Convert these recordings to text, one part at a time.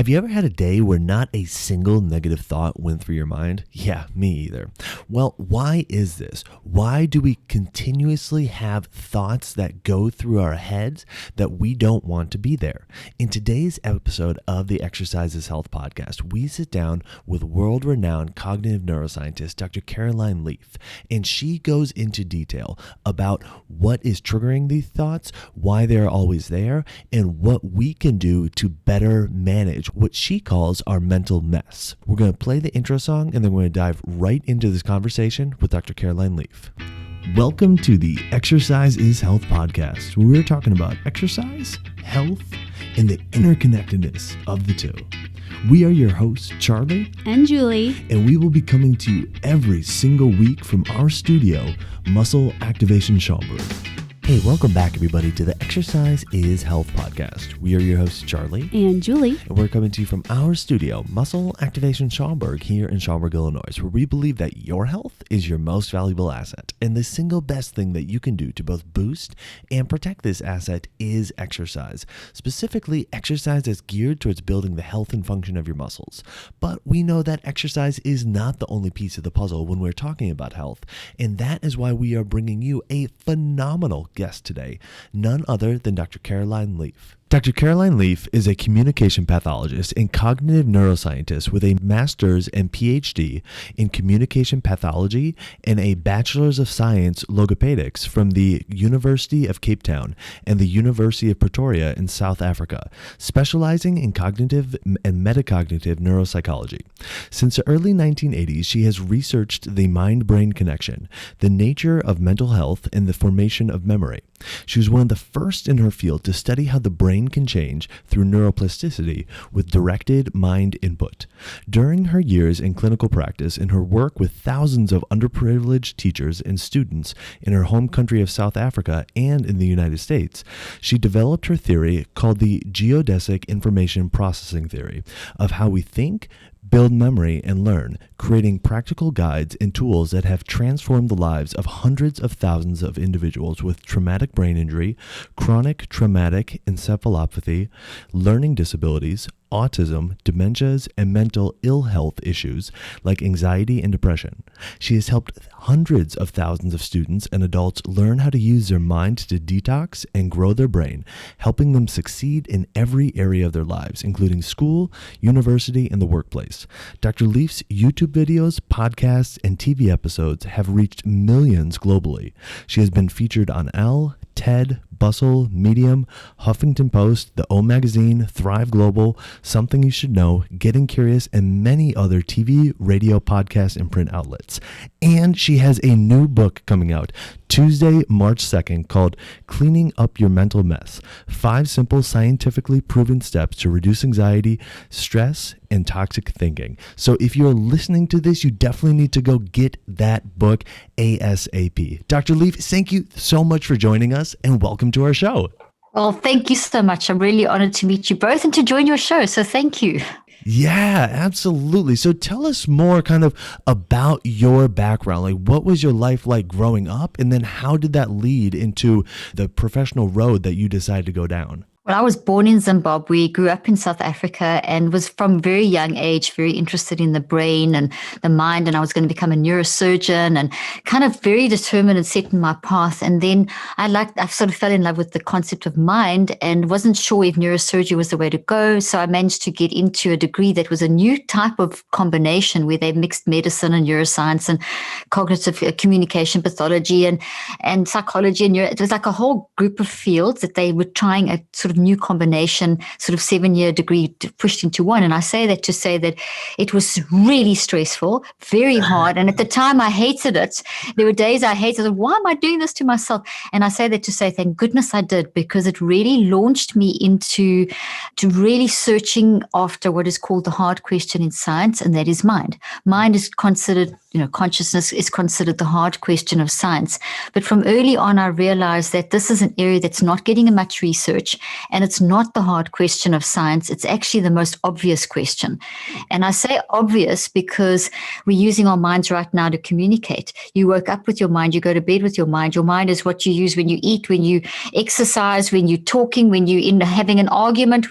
Have you ever had a day where not a single negative thought went through your mind? Yeah, me either. Well, why is this? Why do we continuously have thoughts that go through our heads that we don't want to be there? In today's episode of the Exercise is Health podcast, we sit down with world-renowned cognitive neuroscientist, Dr. Caroline Leaf, and she goes into detail about what is triggering these thoughts, why they're always there, and what we can do to better manage what she calls our mental mess. We're going to play the intro song and then we're going to dive right into this conversation with Dr. Caroline Leaf. Welcome to the Exercise is Health podcast, where we're talking about exercise, health, and the interconnectedness of the two. We are your hosts, Charlie and Julie, and we will be coming to you every single week from our studio, Muscle Activation Schaumburg. Hey, welcome back, everybody, to the Exercise is Health podcast. We are your hosts, Charlie and Julie, and we're coming to you from our studio, Muscle Activation Schaumburg, here in Schaumburg, Illinois, where we believe that your health is your most valuable asset, and the single best thing that you can do to both boost and protect this asset is exercise. Specifically, exercise is geared towards building the health and function of your muscles. But we know that exercise is not the only piece of the puzzle when we're talking about health, and that is why we are bringing you a phenomenal guest today, none other than Dr. Caroline Leaf. Dr. Caroline Leaf is a communication pathologist and cognitive neuroscientist with a master's and PhD in communication pathology and a bachelor's of science logopedics from the University of Cape Town and the University of Pretoria in South Africa, specializing in cognitive and metacognitive neuropsychology. Since the early 1980s, she has researched the mind-brain connection, the nature of mental health, and the formation of memory. She was one of the first in her field to study how the brain can change through neuroplasticity with directed mind input. During her years in clinical practice and her work with thousands of underprivileged teachers and students in her home country of South Africa and in the United States, she developed her theory called the geodesic information processing theory of how we think, build memory, and learn, creating practical guides and tools that have transformed the lives of hundreds of thousands of individuals with traumatic brain injury, chronic traumatic encephalopathy, learning disabilities, autism, dementias, and mental ill health issues like anxiety and depression. She has helped hundreds of thousands of students and adults learn how to use their mind to detox and grow their brain, helping them succeed in every area of their lives, including school, university, and the workplace. Dr. Leaf's YouTube videos, podcasts, and TV episodes have reached millions globally. She has been featured on Elle, TED, Bustle, Medium, Huffington Post, The O Magazine, Thrive Global, Something You Should Know, Getting Curious, and many other TV, radio, podcast, and print outlets. And she has a new book coming out Tuesday, March 2nd, called Cleaning Up Your Mental Mess: 5 Simple Scientifically Proven Steps to Reduce Anxiety, Stress, and Toxic Thinking. So if you're listening to this, you definitely need to go get that book ASAP. Dr. Leaf, thank you so much for joining us and welcome to our show. Well, thank you so much. I'm really honored to meet you both and to join your show. So thank you. Yeah, absolutely. So tell us more kind of about your background. Like, what was your life like growing up? And then how did that lead into the professional road that you decided to go down? Well, I was born in Zimbabwe, grew up in South Africa, and was from a very young age very interested in the brain and the mind. And I was going to become a neurosurgeon and kind of very determined and set in my path. And then I sort of fell in love with the concept of mind and wasn't sure if neurosurgery was the way to go. So I managed to get into a degree that was a new type of combination where they mixed medicine and neuroscience and cognitive communication pathology and psychology. And it was like a whole group of fields that they were trying a sort of new combination, sort of 7-year degree pushed into one. And I say that to say that it was really stressful, very hard. And at the time I hated it. There were days I hated it. Why am I doing this to myself? And I say that to say, thank goodness I did, because it really launched me into really searching after what is called the hard question in science, and that is mind. Mind is considered consciousness is considered the hard question of science. But from early on, I realized that this is an area that's not getting much research, and it's not the hard question of science. It's actually the most obvious question. And I say obvious because we're using our minds right now to communicate. You woke up with your mind, you go to bed with your mind. Your mind is what you use when you eat, when you exercise, when you're talking, when you're having an argument,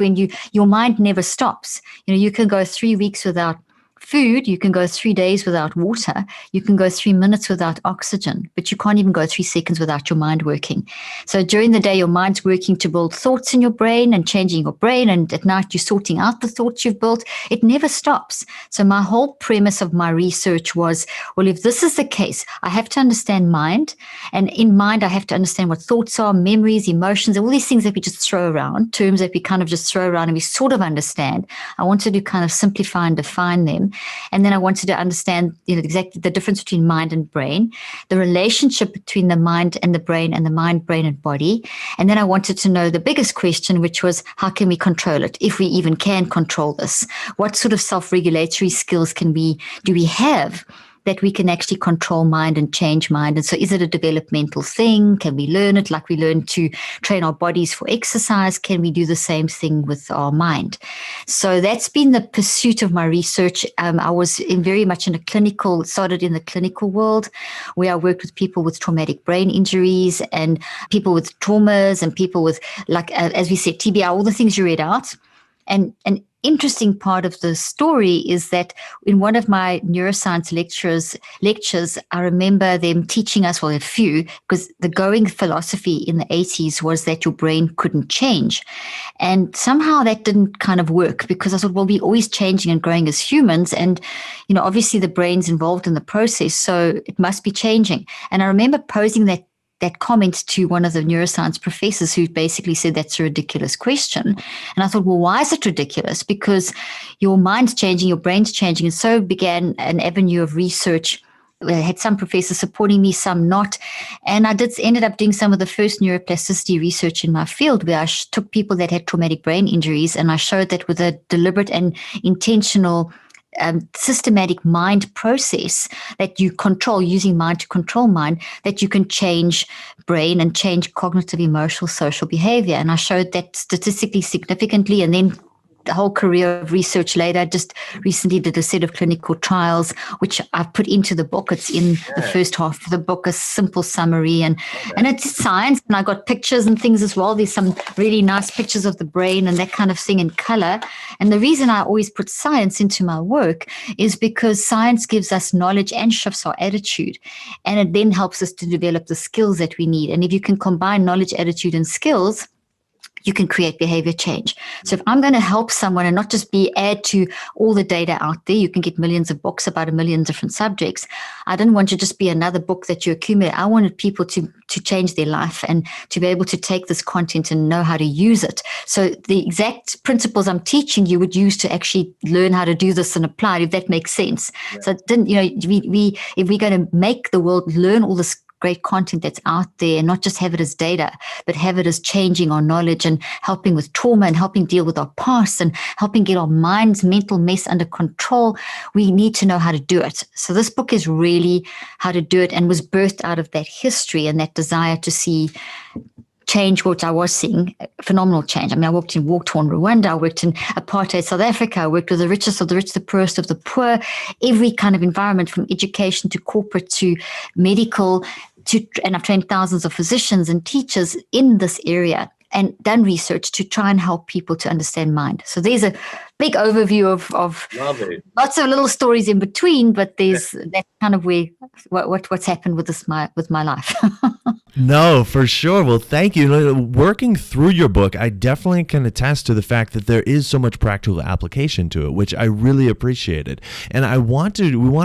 your mind never stops. You can go 3 weeks without food, you can go 3 days without water, you can go 3 minutes without oxygen, but you can't even go 3 seconds without your mind working. So during the day, your mind's working to build thoughts in your brain and changing your brain, and at night, you're sorting out the thoughts you've built. It never stops. So my whole premise of my research was, well, if this is the case, I have to understand mind, and in mind, I have to understand what thoughts are, memories, emotions, all these things that we just throw around, terms that we kind of just throw around and we sort of understand. I wanted to kind of simplify and define them. And then I wanted to understand, exactly the difference between mind and brain, the relationship between the mind and the brain, and the mind, brain, and body. And then I wanted to know the biggest question, which was, how can we control it? If we even can control this, what sort of self-regulatory skills do we have that we can actually control mind and change mind? And so is it a developmental thing? Can we learn it like we learn to train our bodies for exercise? Can we do the same thing with our mind? So that's been the pursuit of my research. I was started in the clinical world, where I worked with people with traumatic brain injuries and people with traumas and people with, as we said, TBI, all the things you read out. And an interesting part of the story is that in one of my neuroscience lectures, I remember them teaching us, well, a few, because the going philosophy in the 80s was that your brain couldn't change. And somehow that didn't kind of work, because I thought, well, we're always changing and growing as humans. And, obviously the brain's involved in the process, so it must be changing. And I remember posing that comment to one of the neuroscience professors, who basically said that's a ridiculous question. And I thought, well, why is it ridiculous? Because your mind's changing, your brain's changing. And so began an avenue of research. I had some professors supporting me, some not. And I ended up doing some of the first neuroplasticity research in my field, where I took people that had traumatic brain injuries, and I showed that with a deliberate and intentional systematic mind process that you control, using mind to control mind, that you can change brain and change cognitive, emotional, social behavior. And I showed that statistically significantly. And then the whole career of research later, I just recently did a set of clinical trials, which I've put into the book. It's in the first half of the book, a simple summary, and it's science. And I got pictures and things as well. There's some really nice pictures of the brain and that kind of thing in color. And the reason I always put science into my work is because science gives us knowledge and shifts our attitude. And it then helps us to develop the skills that we need. And if you can combine knowledge, attitude, and skills, you can create behavior change. So if I'm going to help someone and not just add to all the data out there, you can get millions of books about a million different subjects. I didn't want to just be another book that you accumulate. I wanted people to change their life and to be able to take this content and know how to use it. So the exact principles I'm teaching you would use to actually learn how to do this and apply it, if that makes sense. Yeah. So it didn't, if we're going to make the world learn all this great content that's out there, and not just have it as data, but have it as changing our knowledge and helping with trauma and helping deal with our past and helping get our mind's mental mess under control, we need to know how to do it. So this book is really how to do it, and was birthed out of that history and that desire to see change, what I was seeing, phenomenal change. I mean, I worked in war-torn Rwanda, I worked in apartheid South Africa, I worked with the richest of the rich, the poorest of the poor, every kind of environment, from education to corporate to medical, and I've trained thousands of physicians and teachers in this area and done research to try and help people to understand mind. So there's a big overview of lots of little stories in between, but that's kind of what's happened with my life. No, for sure. Well, thank you. Working through your book, I definitely can attest to the fact that there is so much practical application to it, which I really appreciated. And we want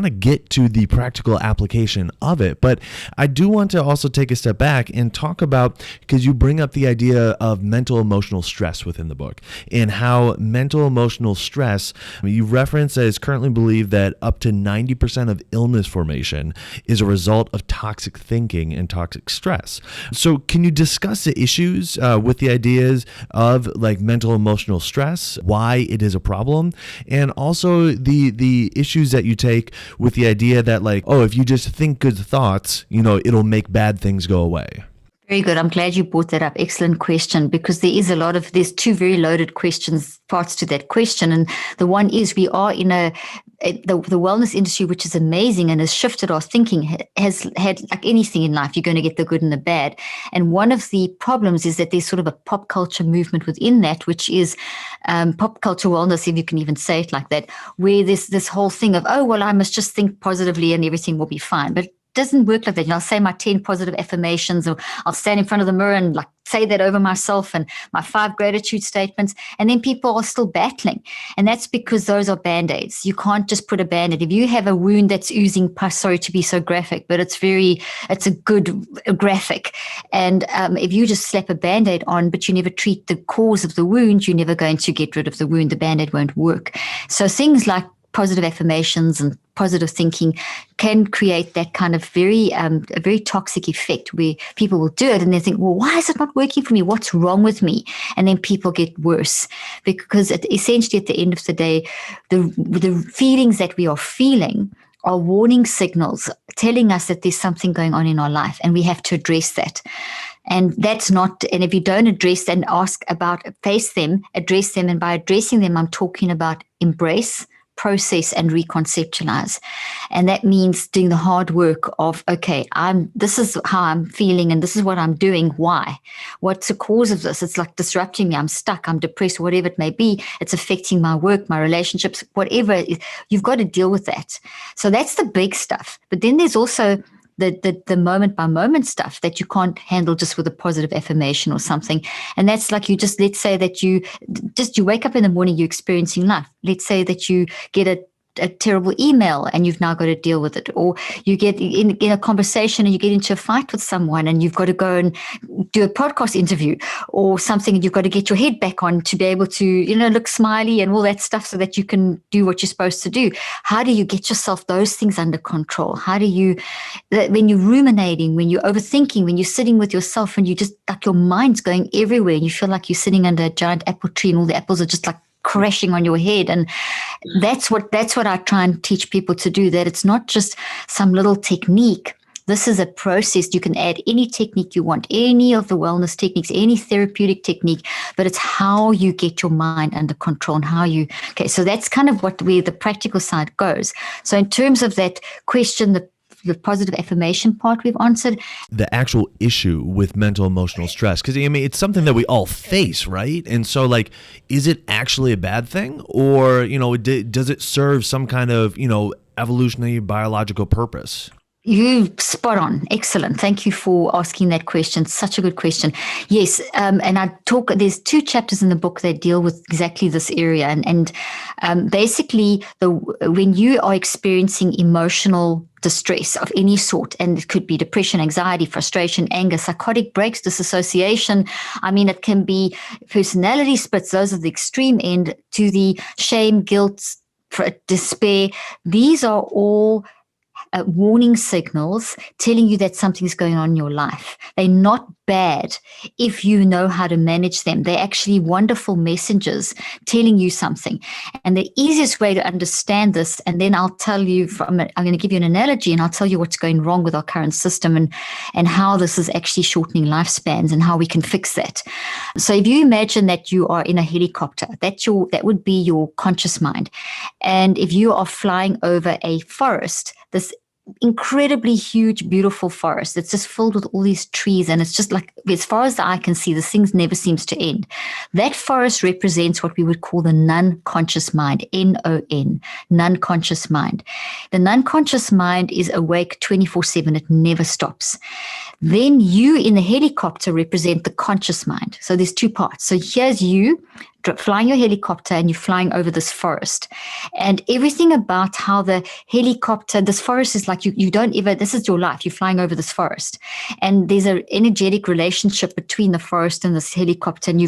to get to the practical application of it, but I do want to also take a step back and talk about, because you bring up the idea of mental emotional stress within the book, and how mental emotional stress, you reference that it's currently believed that up to 90% of illness formation is a result of toxic thinking and toxic stress. stress. So can you discuss the issues with the ideas of like mental emotional stress, why it is a problem, and also the issues that you take with the idea that like, oh, if you just think good thoughts, it'll make bad things go away? Very good. I'm glad you brought that up. Excellent question, because there's two very loaded parts to that question. And the one is we are in the wellness industry, which is amazing and has shifted our thinking, has had, like anything in life, you're going to get the good and the bad. And one of the problems is that there's sort of a pop culture movement within that, which is pop culture wellness, if you can even say it like that, where there's this whole thing of, oh, well, I must just think positively and everything will be fine. But doesn't work like that. I'll say my 10 positive affirmations, or I'll stand in front of the mirror and like say that over myself, and my 5 gratitude statements. And then people are still battling. And that's because those are Band-Aids. You can't just put a Band-Aid. If you have a wound that's oozing pus, sorry to be so graphic, but it's a good graphic. And if you just slap a Band-Aid on, but you never treat the cause of the wound, you're never going to get rid of the wound. The Band-Aid won't work. So things like positive affirmations and positive thinking can create that kind of a very toxic effect where people will do it and they think, well, why is it not working for me? What's wrong with me? And then people get worse, because essentially at the end of the day, the feelings that we are feeling are warning signals telling us that there's something going on in our life and we have to address that. And if you don't address and face them, address them. And by addressing them, I'm talking about embrace, process, and reconceptualize. And that means doing the hard work of, okay, this is how I'm feeling and this is what I'm doing. Why? What's the cause of this? It's like disrupting me. I'm stuck. I'm depressed, whatever it may be. It's affecting my work, my relationships, whatever it is. You've got to deal with that. So that's the big stuff. But then there's also the moment by moment stuff that you can't handle just with a positive affirmation or something. And that's like, let's say that you wake up in the morning, you're experiencing life. Let's say that you get a terrible email and you've now got to deal with it, or you get in a conversation and you get into a fight with someone and you've got to go and do a podcast interview or something, and you've got to get your head back on to be able to look smiley and all that stuff so that you can do what you're supposed to do. How do you get yourself those things under control? How do you, when you're ruminating, when you're overthinking, when you're sitting with yourself and you just like your mind's going everywhere and you feel like you're sitting under a giant apple tree and all the apples are just like crashing on your head. And that's what I try and teach people to do, that it's not just some little technique. This is a process. You can add any technique you want, any of the wellness techniques, any therapeutic technique, but it's how you get your mind under control and so that's kind of where the practical side goes. So in terms of that question, the positive affirmation part we've answered. The actual issue with mental emotional stress, because it's something that we all face, right? And so like, is it actually a bad thing, or does it serve some kind of evolutionary biological purpose? You spot on. Excellent. Thank you for asking that question. Such a good question. Yes. And there's 2 chapters in the book that deal with exactly this area. And basically when you are experiencing emotional distress of any sort, and it could be depression, anxiety, frustration, anger, psychotic breaks, disassociation. It can be personality splits. Those are the extreme end, to the shame, guilt, despair. These are all warning signals telling you that something's going on in your life. They're not bad if you know how to manage them. They're actually wonderful messengers telling you something. And the easiest way to understand this, and then I'll tell you I'm going to give you an analogy and I'll tell you what's going wrong with our current system and how this is actually shortening lifespans and how we can fix that. So if you imagine that you are in a helicopter, that would be your conscious mind. And if you are flying over a forest, this incredibly huge, beautiful forest that's just filled with all these trees, and it's just like, as far as the eye can see, this thing never seems to end. That forest represents what we would call the non-conscious mind, N-O-N, non-conscious mind. The non-conscious mind is awake 24/7. It never stops. Then you in the helicopter represent the conscious mind. So there's 2 parts. So here's you flying your helicopter and you're flying over this forest, and everything about how the helicopter, this forest is like you don't ever, this is your life, you're flying over this forest, and there's an energetic relationship between the forest and this helicopter, and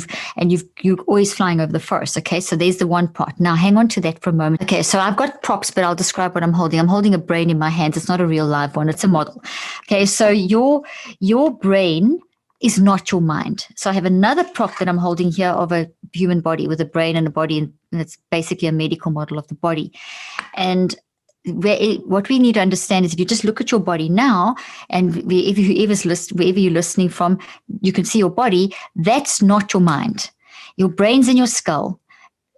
you're always flying over the forest. Okay, so there's the one part. Now hang on to that for a moment. Okay, so I've got props, but I'll describe what I'm holding. I'm holding a brain in my hands. It's not a real live one, it's a model. Okay, so your brain is not your mind. So I have another prop that I'm holding here of a human body with a brain and a body, and it's basically a medical model of the body. And what we need to understand is, if you just look at your body now, and wherever you're listening from, you can see your body. That's not your mind. Your brain's in your skull.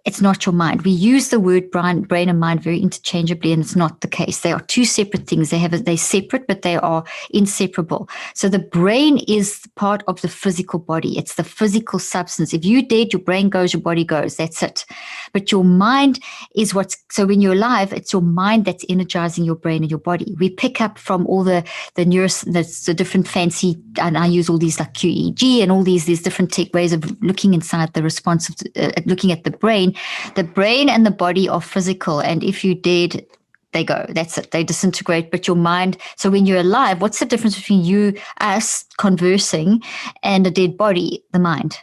It's not your mind. We use the word brain and mind very interchangeably, and it's not the case. They are two separate things. They're separate, but they are inseparable. So the brain is part of the physical body. It's the physical substance. If you're dead, your brain goes, your body goes. That's it. But your mind is so when you're alive, it's your mind that's energizing your brain and your body. We pick up from all the different fancy, and I use all these like QEEG and all these different ways of looking inside the response of looking at the brain. The brain and the body are physical, and if you're dead, they go. That's it. They disintegrate. But your mind, so when you're alive, what's the difference between us conversing, and a dead body? The mind.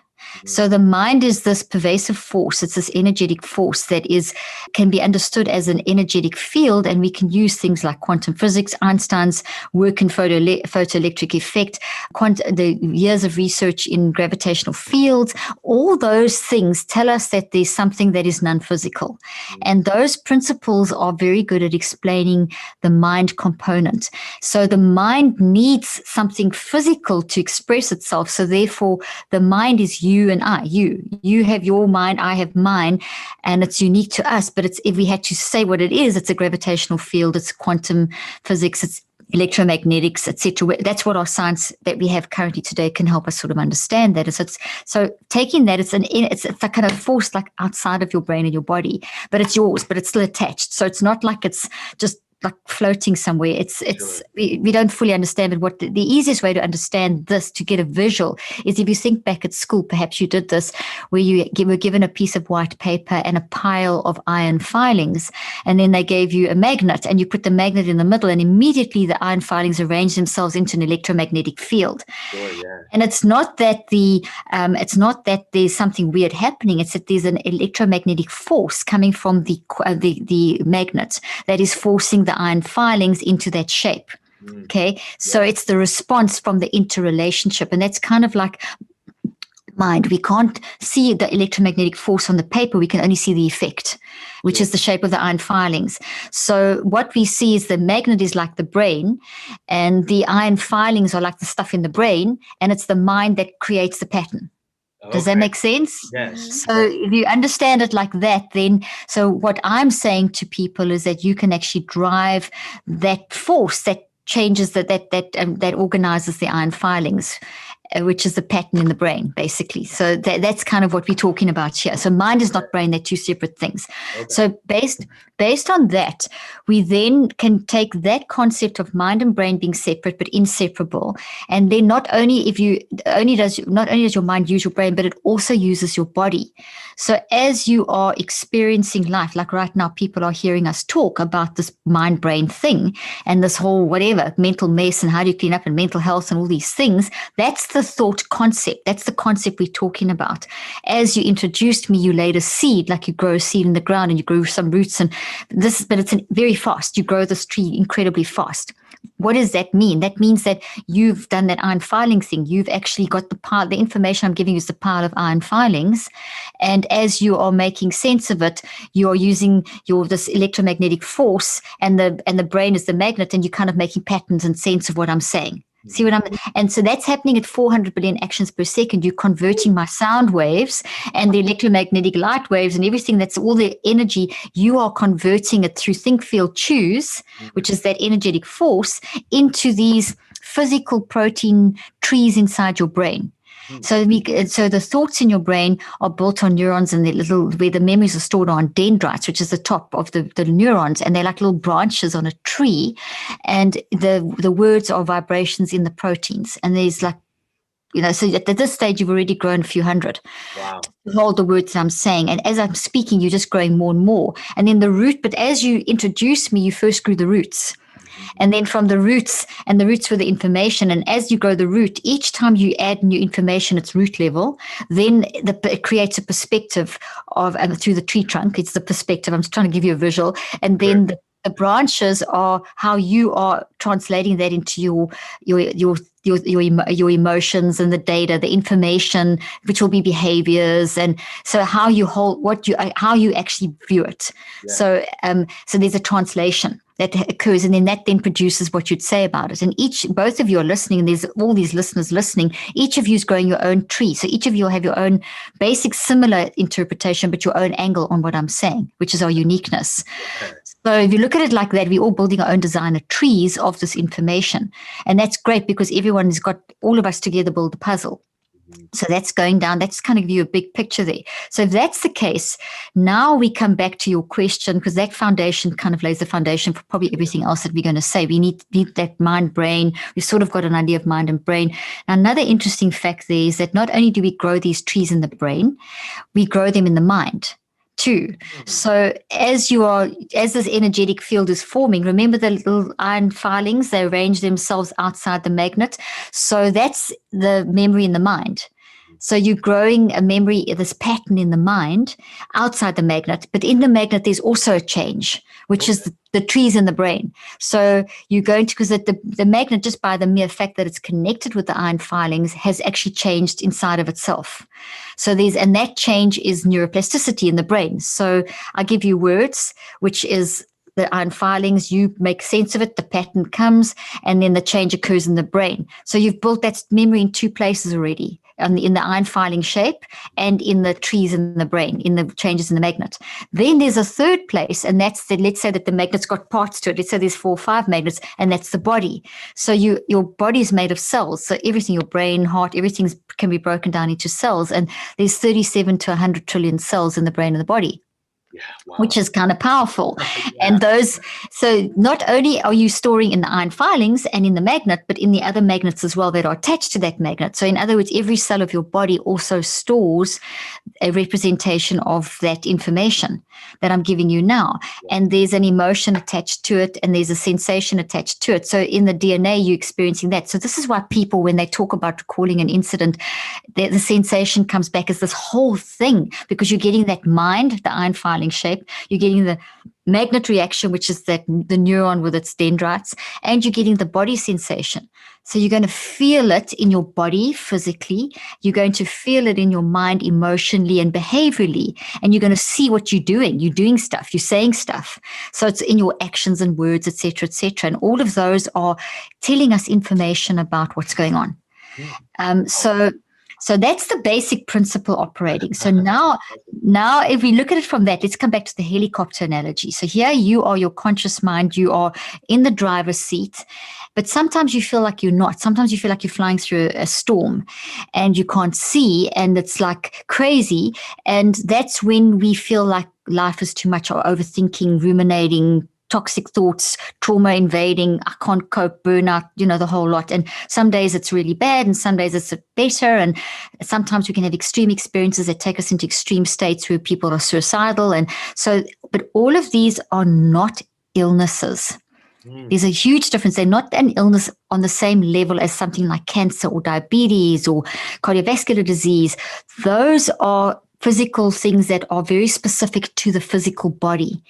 So the mind is this pervasive force. It's this energetic force that can be understood as an energetic field, and we can use things like quantum physics, Einstein's work in photoelectric effect, the years of research in gravitational fields. All those things tell us that there's something that is non-physical. And those principles are very good at explaining the mind component. So the mind needs something physical to express itself. So therefore, the mind is you and I. You have your mind, I have mine, and it's unique to us. But if we had to say what it is, it's a gravitational field, it's quantum physics, it's electromagnetics, etc. That's what our science that we have currently today can help us sort of understand that. So taking that, it's a kind of force like outside of your brain and your body, but it's yours, but it's still attached. So it's not like it's just like floating somewhere. We don't fully understand it. What the easiest way to understand this, to get a visual, is if you think back at school, perhaps you did this, where you were given a piece of white paper and a pile of iron filings, and then they gave you a magnet, and you put the magnet in the middle, and immediately the iron filings arrange themselves into an electromagnetic field. Sure, yeah. And it's not that there's something weird happening. It's that there's an electromagnetic force coming from the magnet that is forcing the iron filings into that shape. Okay, so it's the response from the interrelationship, and that's kind of like mind. We can't see the electromagnetic force on the paper. We can only see the effect, which is the shape of the iron filings. So what we see is the magnet is like the brain, and the iron filings are like the stuff in the brain, and it's the mind that creates the pattern. Does that make sense? Yes. So if you understand it like that, then, so what I'm saying to people is that you can actually drive that force that changes that organizes the iron filings, which is the pattern in the brain, basically. So that's kind of what we're talking about here. So mind is not brain, they're two separate things. Okay. So based on that, we then can take that concept of mind and brain being separate but inseparable, and then not only does your mind use your brain, but it also uses your body. So as you are experiencing life, like right now, people are hearing us talk about this mind-brain thing and this whole whatever mental mess and how do you clean up and mental health and all these things. That's the thought concept. That's the concept we're talking about. As you introduced me, you laid a seed, like you grow a seed in the ground and you grow some roots, but it's very fast. You grow this tree incredibly fast. What does that mean? That means that you've done that iron filing thing. You've actually got the information I'm giving you is the pile of iron filings. And as you are making sense of it, you are using this electromagnetic force, and the brain is the magnet, and you're kind of making patterns and sense of what I'm saying. See what and so that's happening at 400 billion actions per second. You're converting my sound waves and the electromagnetic light waves and everything. That's all the energy. You are converting it through think, feel, choose, which is that energetic force, into these physical protein trees inside your brain. So the thoughts in your brain are built on neurons, and where the memories are stored on dendrites, which is the top of the neurons, and they're like little branches on a tree. And the words are vibrations in the proteins, and there's like so at this stage, you've already grown a few hundred. Wow. To hold the words I'm saying. And as I'm speaking, you're just growing more and more. And then the root, but as you introduced me, you first grew the roots. And then from the roots, and the roots were the information. And as you grow the root, each time you add new information, it's root level, then it creates a perspective of, through the tree trunk. It's the perspective. I'm just trying to give you a visual. And then the branches are how you are translating that into your emotions and the data, the information, which will be behaviors, and so how you how you actually view it. Yeah. So there's a translation that occurs, and then that produces what you'd say about it. And both of you are listening, and there's all these listeners listening. Each of you is growing your own tree. So each of you will have your own basic similar interpretation, but your own angle on what I'm saying, which is our uniqueness. Okay. So if you look at it like that, we're all building our own designer trees of this information. And that's great because everyone has got, all of us together build the puzzle. So that's going down. That's kind of give you a big picture there. So if that's the case, now we come back to your question, because that foundation kind of lays the foundation for probably everything else that we're going to say. We need that mind brain. We've sort of got an idea of mind and brain. Now, another interesting fact there is that not only do we grow these trees in the brain, we grow them in the mind too. So as this energetic field is forming, remember the little iron filings, they arrange themselves outside the magnet. So that's the memory in the mind. So you're growing a memory, this pattern in the mind outside the magnet, but in the magnet, there's also a change, which is the trees in the brain. So you're going to, because the magnet, just by the mere fact that it's connected with the iron filings, has actually changed inside of itself. So and that change is neuroplasticity in the brain. So I give you words, which is the iron filings, you make sense of it, the pattern comes, and then the change occurs in the brain. So you've built that memory in two places already, in the iron filing shape and in the trees in the brain, in the changes in the magnet. Then there's a third place, and that's let's say that the magnet's got parts to it. Let's say there's 4 or 5 magnets, and that's the body. So your body is made of cells. So everything, your brain, heart, everything can be broken down into cells. And there's 37 to 100 trillion cells in the brain and the body. Yeah, wow. Which is kind of powerful. Yeah. And so not only are you storing in the iron filings and in the magnet, but in the other magnets as well that are attached to that magnet. So in other words, every cell of your body also stores a representation of that information that I'm giving you now. Yeah. And there's an emotion attached to it, and there's a sensation attached to it. So in the DNA, you're experiencing that. So this is why people, when they talk about recalling an incident, the sensation comes back as this whole thing, because you're getting that mind, the iron filing shape, you're getting the magnet reaction, which is the neuron with its dendrites, and you're getting the body sensation. So you're going to feel it in your body physically, you're going to feel it in your mind emotionally and behaviorally, and you're going to see what you're doing stuff, you're saying stuff. So it's in your actions and words, etc., etc. And all of those are telling us information about what's going on. So that's the basic principle operating. So now if we look at it from that, let's come back to the helicopter analogy. So here you are your conscious mind, you are in the driver's seat, but sometimes you feel like you're not. Sometimes you feel like you're flying through a storm and you can't see, and it's like crazy. And that's when we feel like life is too much, or overthinking, ruminating, toxic thoughts, trauma invading, I can't cope, burnout, the whole lot. And some days it's really bad, and some days it's better. And sometimes we can have extreme experiences that take us into extreme states where people are suicidal. And so, but all of these are not illnesses. There's a huge difference. They're not an illness on the same level as something like cancer or diabetes or cardiovascular disease. Those are physical things that are very specific to the physical body.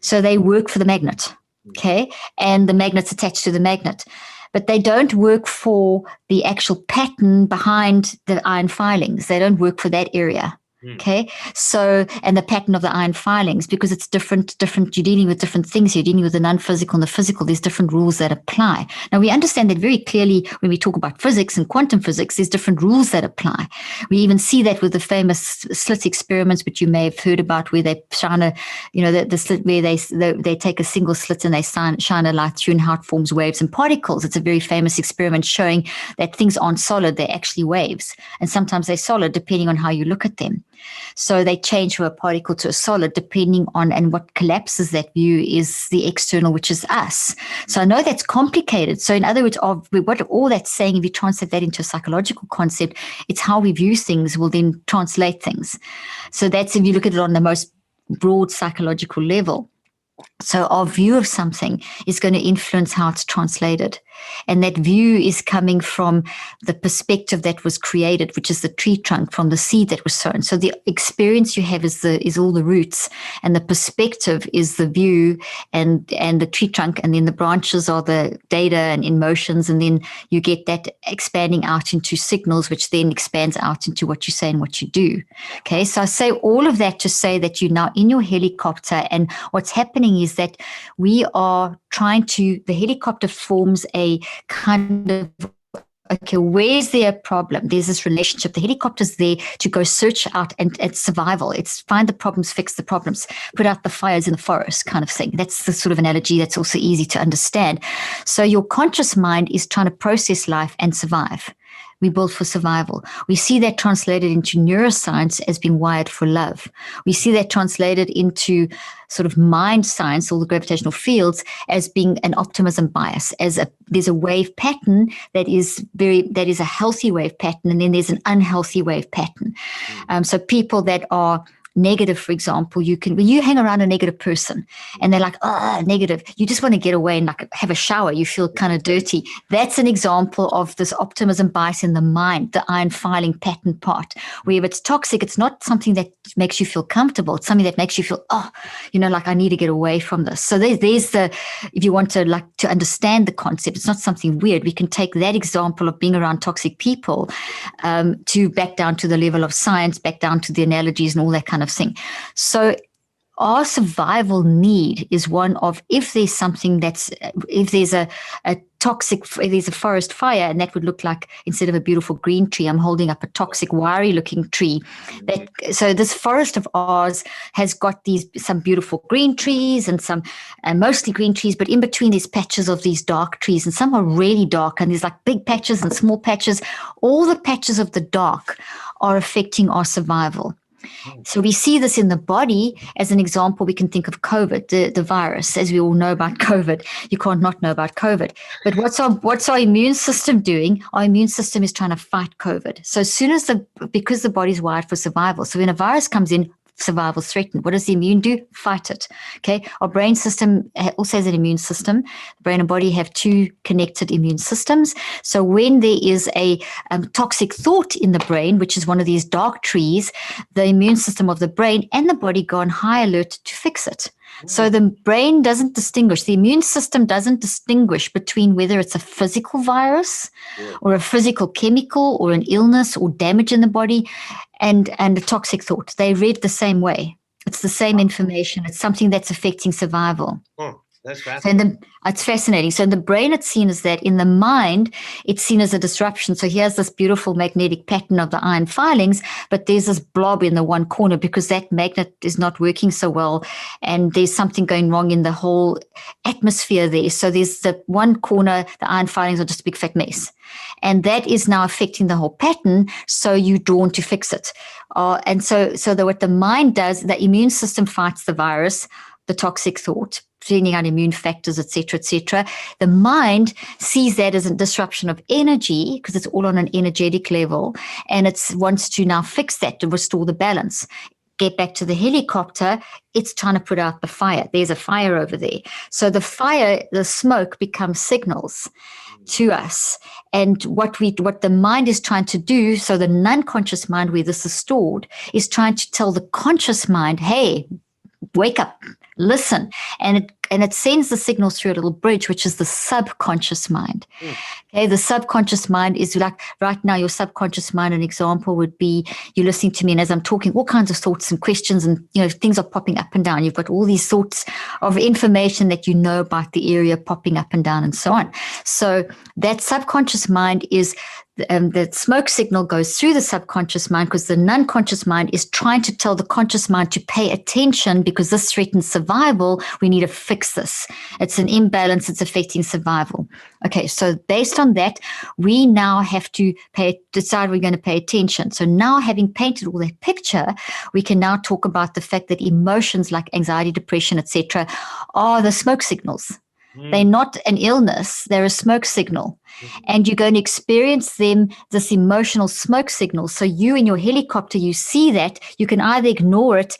So they work for the magnet, okay? And the magnet's attached to the magnet. But they don't work for the actual pattern behind the iron filings. They don't work for that area. Okay. So, and the pattern of the iron filings, because it's different, you're dealing with different things. You're dealing with the non-physical and the physical. There's different rules that apply. Now, we understand that very clearly when we talk about physics and quantum physics, there's different rules that apply. We even see that with the famous slit experiments, which you may have heard about, where they shine the slit, where they take a single slit and they shine a light through, and how it forms waves and particles. It's a very famous experiment showing that things aren't solid. They're actually waves. And sometimes they're solid depending on how you look at them. So they change from a particle to a solid depending on, and what collapses that view is the external, which is us. So I know that's complicated. So in other words, what all that's saying, if you translate that into a psychological concept, it's how we view things will then translate things. So that's if you look at it on the most broad psychological level. So our view of something is going to influence how it's translated. And that view is coming from the perspective that was created, which is the tree trunk from the seed that was sown. So the experience you have is all the roots, and the perspective is the view and the tree trunk, and then the branches are the data and emotions, and then you get that expanding out into signals, which then expands out into what you say and what you do. Okay, so I say all of that to say that you're now in your helicopter, and what's happening is that we are the helicopter forms a kind of, okay, where's there a problem? There's this relationship. The helicopter's there to go search out, and it's survival. It's find the problems, fix the problems, put out the fires in the forest kind of thing. That's the sort of analogy that's also easy to understand. So your conscious mind is trying to process life and survive. We build for survival. We see that translated into neuroscience as being wired for love. We see that translated into sort of mind science, all the gravitational fields, as being an optimism bias, there's a wave pattern that is a healthy wave pattern, and then there's an unhealthy wave pattern. So people that are negative, for example, when you hang around a negative person and they're like, oh, negative, you just want to get away and like have a shower, you feel kind of dirty. That's an example of this optimism bias in the mind, the iron filing pattern part, where if it's toxic, it's not something that makes you feel comfortable. It's something that makes you feel, like I need to get away from this. So there's if you want to understand the concept, it's not something weird. We can take that example of being around toxic people to back down to the level of science, back down to the analogies and all that kind of thing. So our survival need is one of, if there's a forest fire, and that would look like, instead of a beautiful green tree, I'm holding up a toxic, wiry looking tree. So this forest of ours has got some beautiful green trees and mostly green trees, but in between there's patches of these dark trees, and some are really dark, and there's like big patches and small patches. All the patches of the dark are affecting our survival. So we see this in the body. As an example, we can think of COVID, the virus. As we all know about COVID, you can't not know about COVID. But what's our immune system doing? Our immune system is trying to fight COVID. So as soon as because the body's wired for survival, so when a virus comes in, survival threatened. What does the immune do? Fight it. Okay. Our brain system also has an immune system. The brain and body have two connected immune systems. So when there is a toxic thought in the brain, which is one of these dark trees, the immune system of the brain and the body go on high alert to fix it. So the brain doesn't distinguish, the immune system doesn't distinguish between whether it's a physical virus or a physical chemical or an illness or damage in the body and a toxic thought. They read the same way. It's the same information. It's something that's affecting survival. That's fascinating. It's fascinating. So in the brain, it's seen as that. In the mind, it's seen as a disruption. So here's this beautiful magnetic pattern of the iron filings, but there's this blob in the one corner because that magnet is not working so well, and there's something going wrong in the whole atmosphere there. So there's the one corner, the iron filings are just a big fat mess. And that is now affecting the whole pattern, so you're drawn to fix it. And so what the mind does, the immune system fights the virus, the toxic thought, sending out immune factors, et cetera, et cetera. The mind sees that as a disruption of energy because it's all on an energetic level, and it wants to now fix that to restore the balance. Get back to the helicopter, it's trying to put out the fire. There's a fire over there. So the fire, the smoke becomes signals to us. And what the mind is trying to do, so the non-conscious mind where this is stored, is trying to tell the conscious mind, hey, wake up, listen. And it sends the signals through a little bridge, which is the subconscious mind. Okay, the subconscious mind is like, right now, your subconscious mind, an example would be, you're listening to me, and as I'm talking, all kinds of thoughts and questions and, things are popping up and down. You've got all these sorts of information that you know about the area popping up and down and so on. So that subconscious mind is the smoke signal goes through the subconscious mind because the non-conscious mind is trying to tell the conscious mind to pay attention because this threatens survival. We need to fix this. It's an imbalance. It's affecting survival. Okay, so based on that, we now have to decide we're going to pay attention. So now, having painted all that picture, we can now talk about the fact that emotions like anxiety, depression, etc., are the smoke signals. They're not an illness, they're a smoke signal. And you're going to experience them, this emotional smoke signal. So you in your helicopter, you see that, you can either ignore it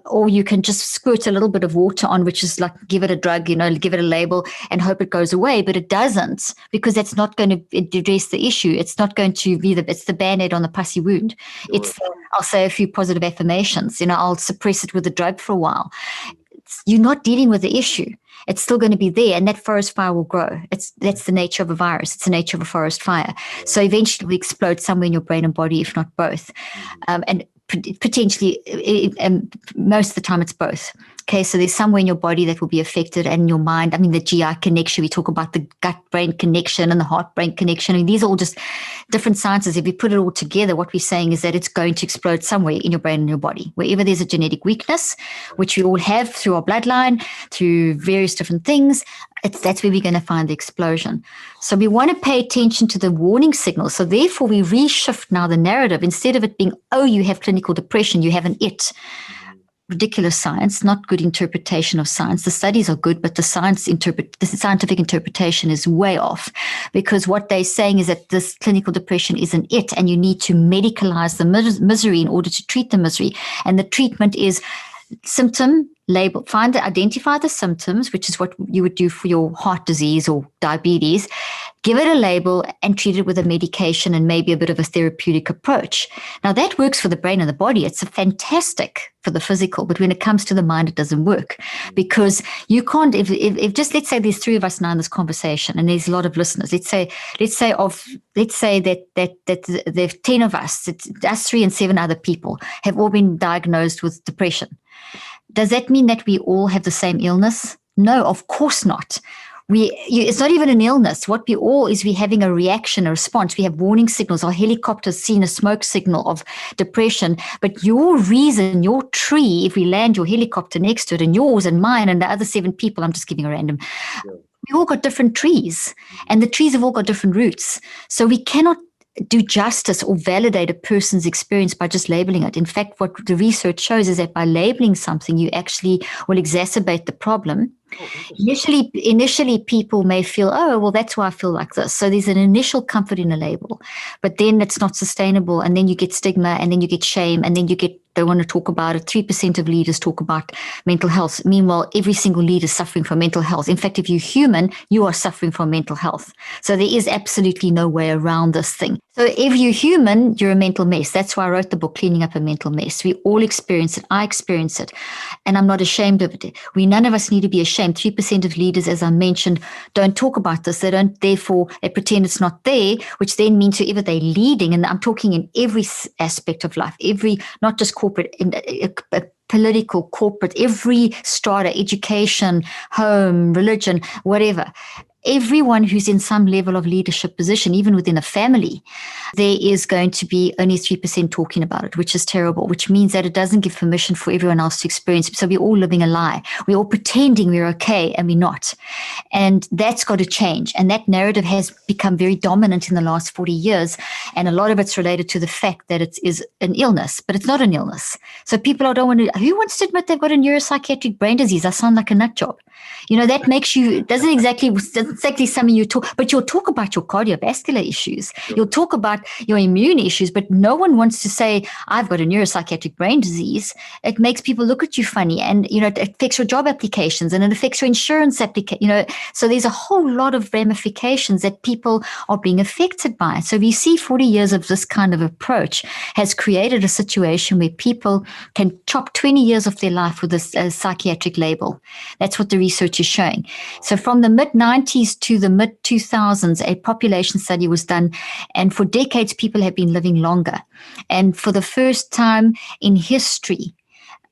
or you can just squirt a little bit of water on, which is like give it a drug, give it a label and hope it goes away. But it doesn't, because that's not going to address the issue. It's not going to be it's the Band-Aid on the pussy wound. I'll say a few positive affirmations, I'll suppress it with a drug for a while. You're not dealing with the issue. It's still going to be there, and that forest fire will grow. That's the nature of a virus. It's the nature of a forest fire. So eventually it will explode somewhere in your brain and body, if not both. And potentially, most of the time it's both. Okay, so there's somewhere in your body that will be affected, and your mind. I mean, the GI connection, we talk about the gut-brain connection and the heart-brain connection. I mean, these are all just different sciences. If we put it all together, what we're saying is that it's going to explode somewhere in your brain and your body. Wherever there's a genetic weakness, which we all have through our bloodline, through various different things, that's where we're going to find the explosion. So we want to pay attention to the warning signals. So therefore, we reshift now the narrative. Instead of it being, oh, you have clinical depression, you have an it. Ridiculous science, not good interpretation of science. The studies are good, but the scientific interpretation is way off, because what they're saying is that this clinical depression is an it, and you need to medicalize the misery in order to treat the misery. And the treatment is symptom label, identify the symptoms, which is what you would do for your heart disease or diabetes, give it a label and treat it with a medication and maybe a bit of a therapeutic approach. Now that works for the brain and the body. It's fantastic for the physical, but when it comes to the mind, it doesn't work, because you can't, if just, let's say there's three of us now in this conversation and there's a lot of listeners, let's say that there's 10 of us, it's us three and 7 other people have all been diagnosed with depression. Does that mean that we all have the same illness? No, of course not. It's not even an illness. What we're having a reaction, a response. We have warning signals. Our helicopter's seen a smoke signal of depression. But your reason, your tree, if we land your helicopter next to it, and yours and mine and the other 7 people, I'm just giving a random, we all got different trees, and the trees have all got different roots. So we cannot do justice or validate a person's experience by just labeling it. In fact, what the research shows is that by labeling something, you actually will exacerbate the problem. Initially, people may feel, oh, well, that's why I feel like this. So there's an initial comfort in a label, but then it's not sustainable. And then you get stigma, and then you get shame, and then they want to talk about it. 3% of leaders talk about mental health. Meanwhile, every single leader is suffering from mental health. In fact, if you're human, you are suffering from mental health. So there is absolutely no way around this thing. So if you're human, you're a mental mess. That's why I wrote the book, Cleaning Up a Mental Mess. We all experience it. I experience it. And I'm not ashamed of it. None of us need to be ashamed. 3% of leaders, as I mentioned, don't talk about this. They don't, therefore, they pretend it's not there, which then means whoever they're leading, and I'm talking in every aspect of life, not just corporate, political, corporate, every strata, education, home, religion, whatever. Everyone who's in some level of leadership position, even within a family, there is going to be only 3% talking about it, which is terrible, which means that it doesn't give permission for everyone else to experience it. So we're all living a lie. We're all pretending we're okay, and we're not. And that's got to change. And that narrative has become very dominant in the last 40 years. And a lot of it's related to the fact that it is an illness, but it's not an illness. So people don't want to, who wants to admit they've got a neuropsychiatric brain disease? I sound like a nut job. That makes you, doesn't exactly something you talk, but you'll talk about your cardiovascular issues. You'll talk about your immune issues, but no one wants to say, I've got a neuropsychiatric brain disease. It makes people look at you funny, and, it affects your job applications, and it affects your insurance application, so there's a whole lot of ramifications that people are being affected by. So we see 40 years of this kind of approach has created a situation where people can chop 20 years of their life with this psychiatric label. That's what the research is showing. So from the mid-90s to the mid-2000s, a population study was done, and for decades, people have been living longer. And for the first time in history,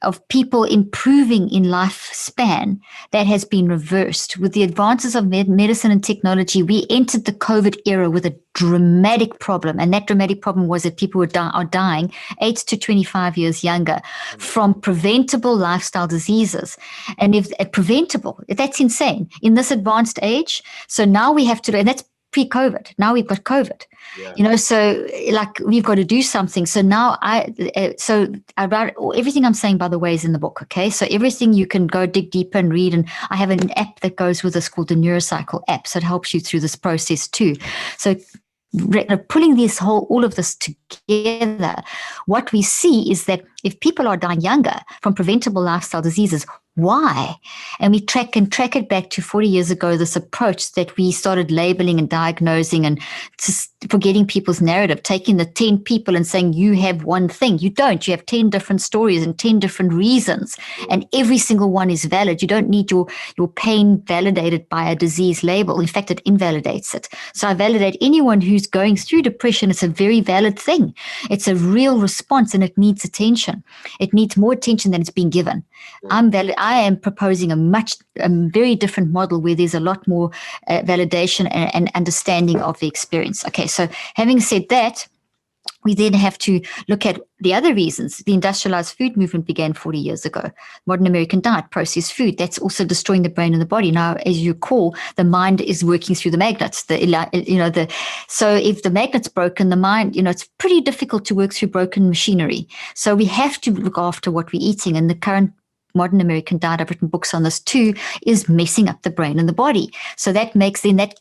of people improving in lifespan, that has been reversed. With the advances of medicine and technology, we entered the COVID era with a dramatic problem. And that dramatic problem was that people are dying 8 to 25 years younger from preventable lifestyle diseases. And if preventable, that's insane in this advanced age. So now we have to, and that's pre-COVID. Now we've got COVID. Yeah. So like we've got to do something. So now about everything I'm saying, by the way, is in the book. Okay. So everything you can go dig deeper and read. And I have an app that goes with this called the Neurocycle app. So it helps you through this process too. So pulling all of this together, what we see is that if people are dying younger from preventable lifestyle diseases, why? And we track it back to 40 years ago, this approach that we started labeling and diagnosing and just forgetting people's narrative, taking the 10 people and saying, you have one thing. You don't. You have 10 different stories and 10 different reasons. And every single one is valid. You don't need your pain validated by a disease label. In fact, it invalidates it. So I validate anyone who's going through depression. It's a very valid thing. It's a real response and it needs attention. It needs more attention than it's being given. I am proposing a very different model where there's a lot more validation and understanding of the experience. Okay, so having said that, we then have to look at the other reasons. The industrialized food movement began 40 years ago. Modern American diet, processed food, that's also destroying the brain and the body. Now, as you recall, the mind is working through the magnets. So if the magnet's broken, the mind, it's pretty difficult to work through broken machinery. So we have to look after what we're eating, and the current modern American diet, I've written books on this too, is messing up the brain and the body. So that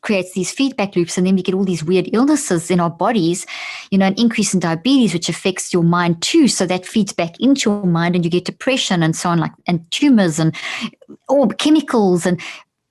creates these feedback loops, and then we get all these weird illnesses in our bodies, an increase in diabetes, which affects your mind too. So that feeds back into your mind, and you get depression and so on, and tumors and all chemicals. And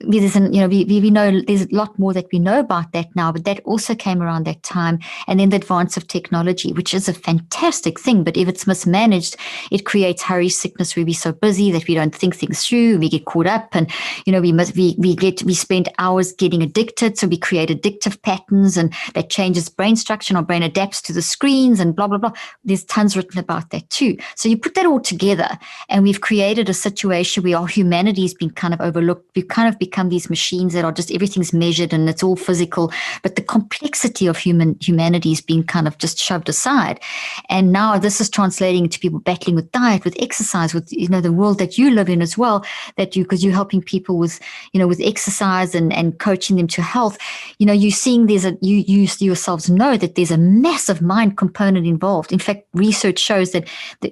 we know there's a lot more that we know about that now, but that also came around that time. And then the advance of technology, which is a fantastic thing, but if it's mismanaged, it creates hurry sickness, where we're so busy that we don't think things through. We get caught up, and we spend hours getting addicted. So we create addictive patterns, and that changes brain structure, and our brain adapts to the screens and blah, blah, blah. There's tons written about that too. So you put that all together, and we've created a situation where our humanity has been kind of overlooked. We've kind of become these machines that are just, everything's measured and it's all physical, but the complexity of humanity is being kind of just shoved aside. And now this is translating into people battling with diet, with exercise, with the world that you live in as well, because you're helping people with with exercise and coaching them to health. You're seeing you yourselves know that there's a massive mind component involved. In fact, research shows that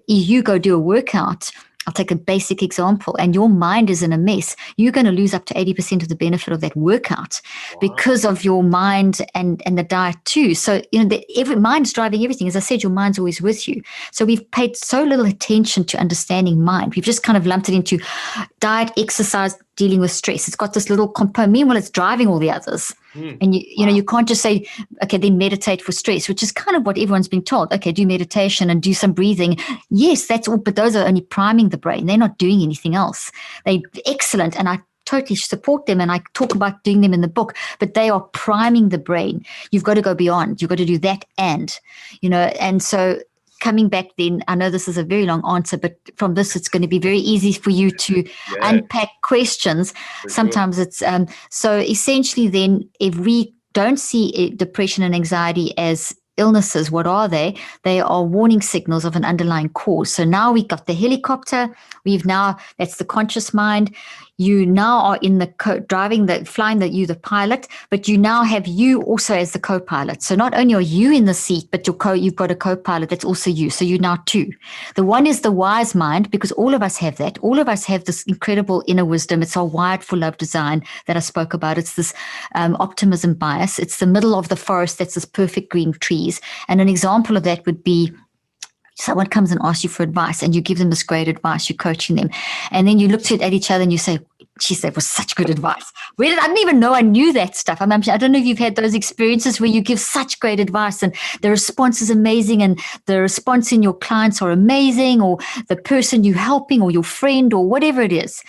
you go do a workout. I'll take a basic example, and your mind is in a mess. You're going to lose up to 80% of the benefit of that workout. Wow. Because of your mind and the diet too. So, every mind's driving everything. As I said, your mind's always with you. So we've paid so little attention to understanding mind. We've just kind of lumped it into diet, exercise, dealing with stress. It's got this little component. Meanwhile, it's driving all the others. And you can't just say, okay, then meditate for stress, which is kind of what everyone's been told. Okay, do meditation and do some breathing. Yes, that's all, but those are only priming the brain. They're not doing anything else. They're excellent, and I totally support them, and I talk about doing them in the book, but they are priming the brain. You've got to go beyond. You've got to do that and so coming back then, I know this is a very long answer, but from this, it's going to be very easy for you to unpack questions. Sometimes it's, so essentially then, if we don't see depression and anxiety as illnesses, what are they? They are warning signals of an underlying cause. So now we got the helicopter. That's the conscious mind. You now are in flying you the pilot, but you now have you also as the co-pilot. So not only are you in the seat, but you've got a co-pilot that's also you. So you're now two. The one is the wise mind, because all of us have that. All of us have this incredible inner wisdom. It's our wired for love design that I spoke about. It's this optimism bias. It's the middle of the forest. That's this perfect green trees. And an example of that would be, someone comes and asks you for advice, and you give them this great advice, you're coaching them. And then you look at each other and you say, geez, that was such good advice. I didn't even know I knew that stuff. I don't know if you've had those experiences where you give such great advice and the response is amazing, and the response in your clients are amazing, or the person you're helping, or your friend, or whatever it is.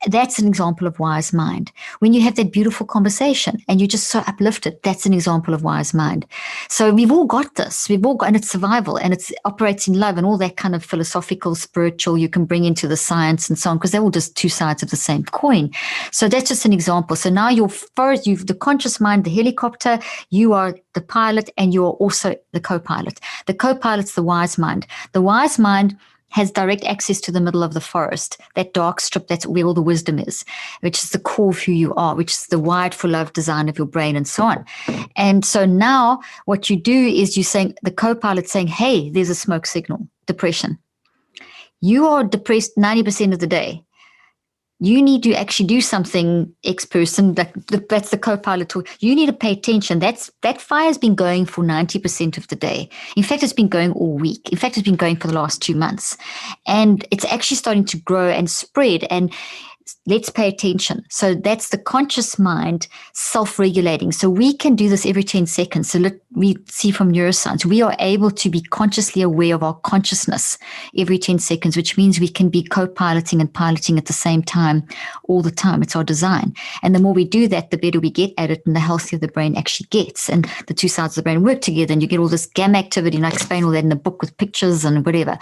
That's an example of wise mind. When you have that beautiful conversation and you're just so uplifted, that's an example of wise mind. So we've all got this. We've all got, and it's survival, and it operates in love and all that kind of philosophical, spiritual you can bring into the science and so on, because they're all just two sides of the same coin. So that's just an example. So now you've the conscious mind, the helicopter, you are the pilot, and you are also the co-pilot. The co-pilot's the wise mind. The wise mind has direct access to the middle of the forest, that dark strip, that's where all the wisdom is, which is the core of who you are, which is the wired for love design of your brain and so on. And so now what you do is you're saying, the co-pilot saying, hey, there's a smoke signal, depression. You are depressed 90% of the day. You need to actually do something, X person, that's the co-pilot talk. You need to pay attention. That fire's been going for 90% of the day. In fact, it's been going all week. In fact, it's been going for the last 2 months. And it's actually starting to grow and spread. And let's pay attention. So that's the conscious mind self-regulating. So we can do this every 10 seconds. So we see from neuroscience, we are able to be consciously aware of our consciousness every 10 seconds, which means we can be co-piloting and piloting at the same time all the time. It's our design. And the more we do that, the better we get at it and the healthier the brain actually gets. And the two sides of the brain work together and you get all this gamma activity. And I explain all that in the book with pictures and whatever.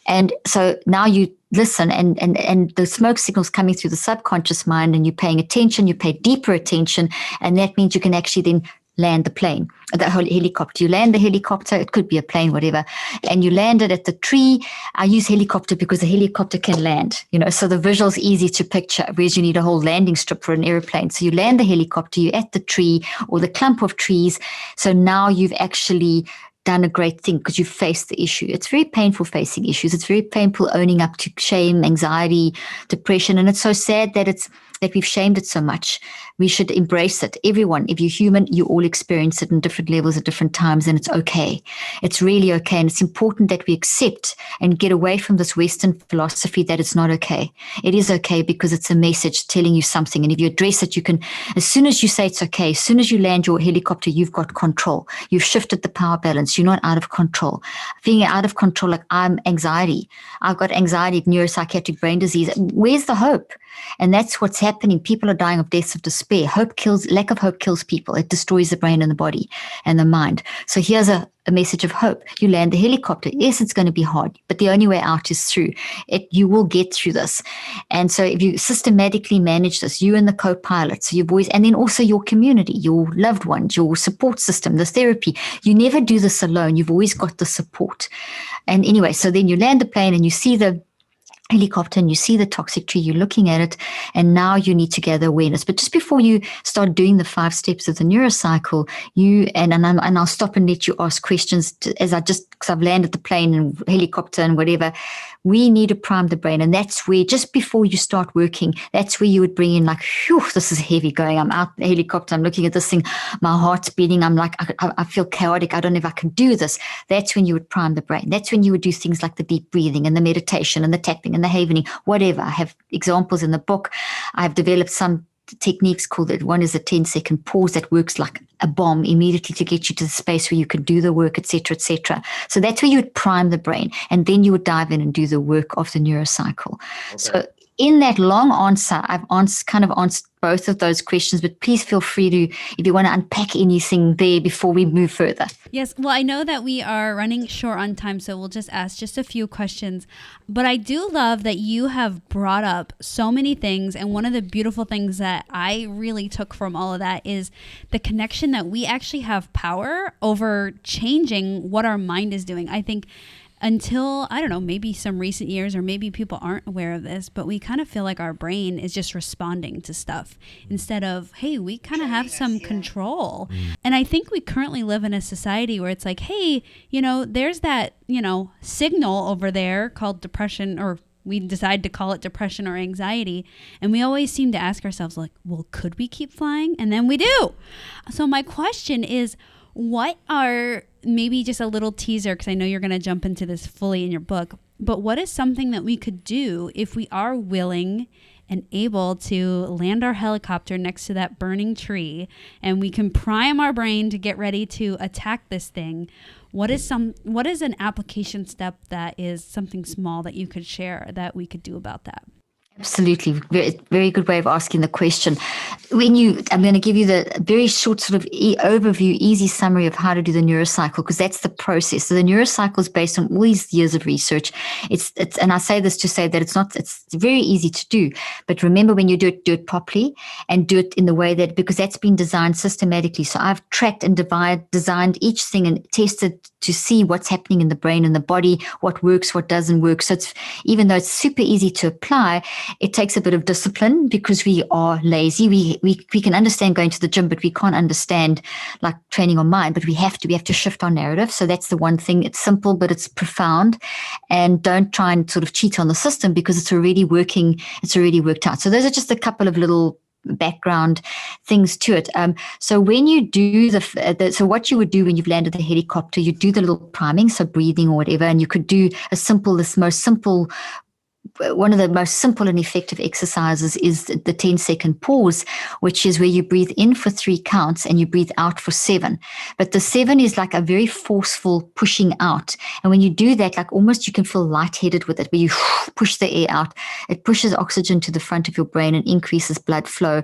And so now you listen and the smoke signals coming through the subconscious mind and you're paying attention, you pay deeper attention, and that means you can actually then land the plane, the whole helicopter. You land the helicopter, it could be a plane, whatever, and you land it at the tree. I use helicopter because the helicopter can land, so the visual's easy to picture, whereas you need a whole landing strip for an airplane. So you land the helicopter, you're at the tree or the clump of trees. So now you've actually done a great thing because you faced the issue. It's very painful facing issues. It's very painful owning up to shame, anxiety, depression. And it's so sad that we've shamed it so much. We should embrace it. Everyone, if you're human, you all experience it in different levels at different times, and it's okay. It's really okay. And it's important that we accept and get away from this Western philosophy that it's not okay. It is okay because it's a message telling you something. And if you address it, you can, as soon as you say it's okay, as soon as you land your helicopter, you've got control. You've shifted the power balance. You're not out of control. Being out of control, like I'm anxiety. I've got anxiety, neuropsychiatric brain disease. Where's the hope? And that's what's happening. People are dying of deaths of despair. Lack of hope kills people. It destroys the brain and the body and the mind. So here's a message of hope. You land the helicopter. Yes, it's going to be hard, but the only way out is through it. You will get through this. And so if you systematically manage this, you and the co-pilot, so your boys, and then also your community, your loved ones, your support system, the therapy, you never do this alone. You've always got the support. And anyway, so then you land the plane and you see the helicopter and you see the toxic tree, you're looking at it, and now you need to gather awareness. But just before you start doing the 5 steps of the neurocycle, and I'll stop and let you ask questions because I've landed the plane and helicopter and whatever. We need to prime the brain. And that's where, just before you start working, that's where you would bring in like, phew, this is heavy going. I'm out in the helicopter. I'm looking at this thing. My heart's beating. I'm like, I feel chaotic. I don't know if I can do this. That's when you would prime the brain. That's when you would do things like the deep breathing and the meditation and the tapping and the havening, whatever. I have examples in the book. I've developed some techniques called it. One is a 10-second pause that works like a bomb immediately to get you to the space where you can do the work, etc., etc. So that's where you would prime the brain, and then you would dive in and do the work of the neurocycle. Okay. So in that long answer, I've kind of answered both of those questions, but please feel free to, if you want to unpack anything there before we move further. Yes. Well, I know that we are running short on time, so we'll just ask just a few questions. But I do love that you have brought up so many things. And one of the beautiful things that I really took from all of that is the connection that we actually have power over changing what our mind is doing. I think until, I don't know, maybe some recent years, or maybe people aren't aware of this, but we kind of feel like our brain is just responding to stuff instead of, hey, we kind of have some control. And I think we currently live in a society where it's like, hey, there's that, signal over there called depression, or we decide to call it depression or anxiety. And we always seem to ask ourselves like, well, could we keep flying? And then we do. So my question is, what are, maybe just a little teaser, because I know you're going to jump into this fully in your book, but what is something that we could do if we are willing and able to land our helicopter next to that burning tree and we can prime our brain to get ready to attack this thing? What is an application step that is something small that you could share that we could do about that? Absolutely. Very, very good way of asking the question. I'm going to give you the very short sort of overview, easy summary of how to do the neurocycle, because that's the process. So the neurocycle is based on all these years of research. And I say this to say that it's very easy to do, but remember when you do it properly and do it in the way because that's been designed systematically. So I've tracked and designed each thing and tested to see what's happening in the brain and the body, what works, what doesn't work. So even though it's super easy to apply, it takes a bit of discipline because we are lazy. We can understand going to the gym, but we can't understand like training our mind. But we have to shift our narrative. So that's the one thing. It's simple, but it's profound. And don't try and sort of cheat on the system because it's already working. It's already worked out. So those are just a couple of little background things to it. So when you do so what you would do when you've landed the helicopter, you do the little priming, so breathing or whatever, and you could do one of the most simple and effective exercises is the 10-second pause, which is where you breathe in for 3 counts and you breathe out for 7. But the 7 is like a very forceful pushing out. And when you do that, like almost you can feel lightheaded with it, where you push the air out. It pushes oxygen to the front of your brain and increases blood flow,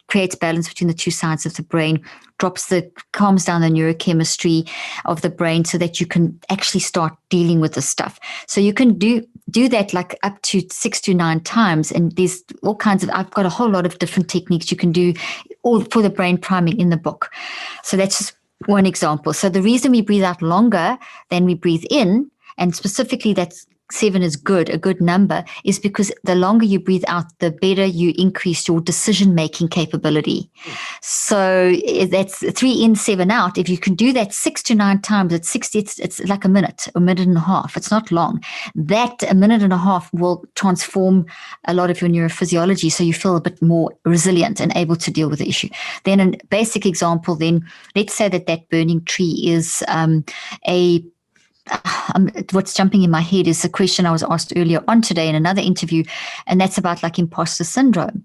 creates balance between the two sides of the brain, calms down the neurochemistry of the brain so that you can actually start dealing with the stuff. So you can do that like up to 6 to 9 times. And there's all kinds of, I've got a whole lot of different techniques you can do all for the brain priming in the book. So that's just one example. So the reason we breathe out longer than we breathe in, and specifically that's 7 is a good number, is because the longer you breathe out, the better you increase your decision-making capability. So that's 3 in, 7 out. If you can do that 6 to 9 times, it's like a minute and a half. It's not long. That a minute and a half will transform a lot of your neurophysiology, so you feel a bit more resilient and able to deal with the issue. Then a basic example, then let's say that burning tree is what's jumping in my head is a question I was asked earlier on today in another interview, and that's about like imposter syndrome,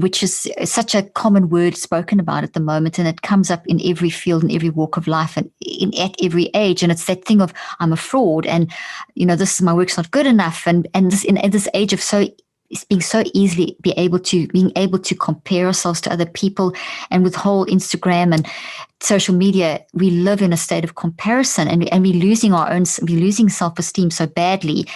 which is such a common word spoken about at the moment, and it comes up in every field, in every walk of life, and at every age. And it's that thing of I'm a fraud, and my work's not good enough, and this in this age of being able to compare ourselves to other people, and with whole Instagram and social media, we live in a state of comparison, and we're losing self-esteem so badly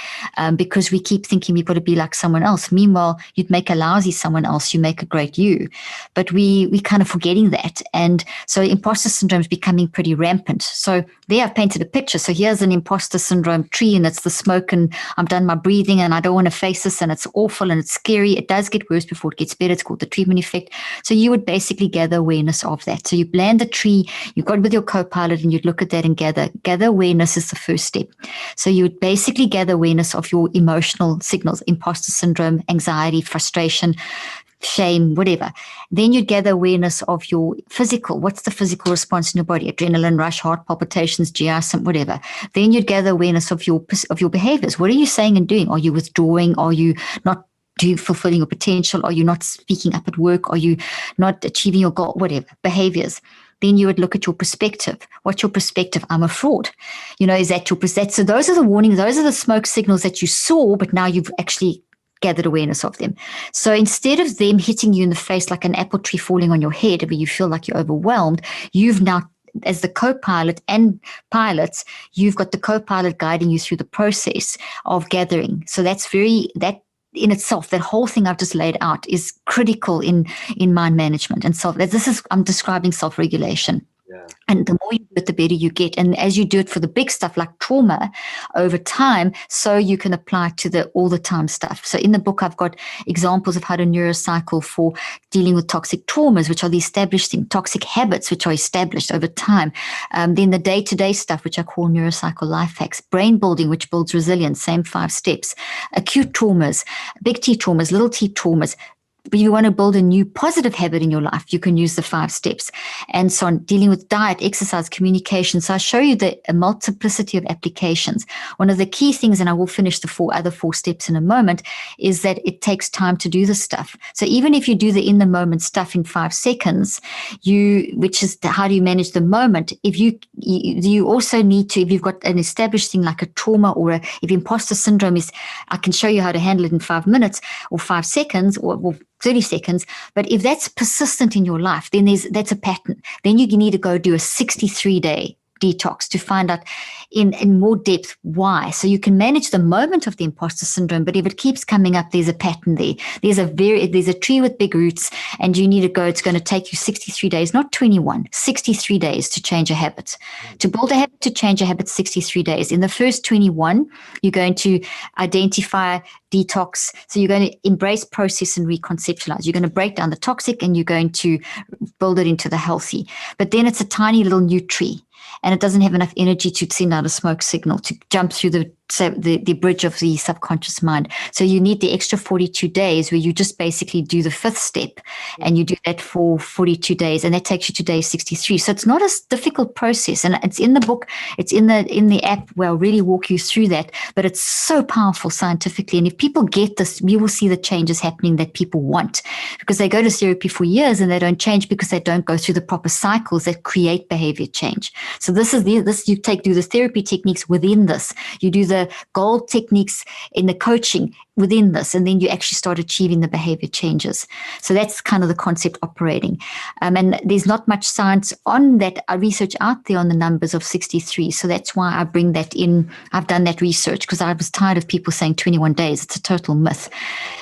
because we keep thinking we've got to be like someone else. Meanwhile, you'd make a lousy someone else, you make a great you. But we kind of forgetting that. And so imposter syndrome is becoming pretty rampant. So there I've painted a picture. So here's an imposter syndrome tree, and it's the smoke, and I'm done my breathing, and I don't want to face this, and it's awful and it's scary. It does get worse before it gets better. It's called the treatment effect. So you would basically gather awareness of that. So you land the tree, you got with your co-pilot, and you'd look at that and gather awareness is the first step. So you would basically gather awareness of your emotional signals, imposter syndrome, anxiety, frustration, shame, whatever. Then you'd gather awareness of your physical. What's the physical response in your body? Adrenaline rush, heart palpitations, GI, whatever. Then you'd gather awareness of your behaviors. What are you saying and doing? Are you withdrawing? Are you not fulfilling your potential? Are you not speaking up at work? Are you not achieving your goal? Whatever. Behaviors. Then you would look at your perspective. What's your perspective? I'm a fraud. Is that your perspective? So those are the warnings. Those are the smoke signals that you saw, but now you've actually gathered awareness of them. So instead of them hitting you in the face like an apple tree falling on your head where you feel like you're overwhelmed, you've now, as the co-pilot and pilots, you've got the co-pilot guiding you through the process of gathering. So that in itself, that whole thing I've just laid out is critical in mind management. And I'm describing self-regulation. Yeah. And the more you do it, the better you get. And as you do it for the big stuff like trauma over time, so you can apply it to all the time stuff. So in the book, I've got examples of how to neurocycle for dealing with toxic traumas, which are the established things, toxic habits, which are established over time. Then the day-to-day stuff, which I call neurocycle life hacks, brain building, which builds resilience, same 5 steps, acute traumas, big T traumas, little T traumas, But you want to build a new positive habit in your life, you can use the 5 steps. And so on, dealing with diet, exercise, communication. So I show you a multiplicity of applications. One of the key things, and I will finish the other 4 steps in a moment, is that it takes time to do the stuff. So even if you do the in the moment stuff in 5 seconds, which is how do you manage the moment? If you also need to, if you've got an established thing like a trauma or if imposter syndrome is, I can show you how to handle it in 5 minutes or 5 seconds or 30 seconds. But if that's persistent in your life, then that's a pattern. Then you need to go do a 63-day detox to find out in more depth why. So you can manage the moment of the imposter syndrome, but if it keeps coming up, there's a pattern there. There's a tree with big roots, and you need to go. It's going to take you 63 days, not 21, 63 days to change a habit. To build a habit, to change a habit, 63 days. In the first 21, you're going to identify detox. So you're going to embrace, process, and reconceptualize. You're going to break down the toxic and you're going to build it into the healthy. But then it's a tiny little new tree, and it doesn't have enough energy to send out a smoke signal to jump through the bridge of the subconscious mind. So you need the extra 42 days where you just basically do the 5th step, and you do that for 42 days, and that takes you to day 63. So it's not a difficult process, and it's in the book, it's in the app where I'll really walk you through that, but it's so powerful scientifically. And if people get this, you will see the changes happening that people want, because they go to therapy for years and they don't change because they don't go through the proper cycles that create behavior change. So this is you do the therapy techniques within this. You do the gold techniques in the coaching within this, and then you actually start achieving the behavior changes. So that's kind of the concept operating. And there's not much science on that, research out there on the numbers of 63. So that's why I bring that in. I've done that research because I was tired of people saying 21 days. It's a total myth.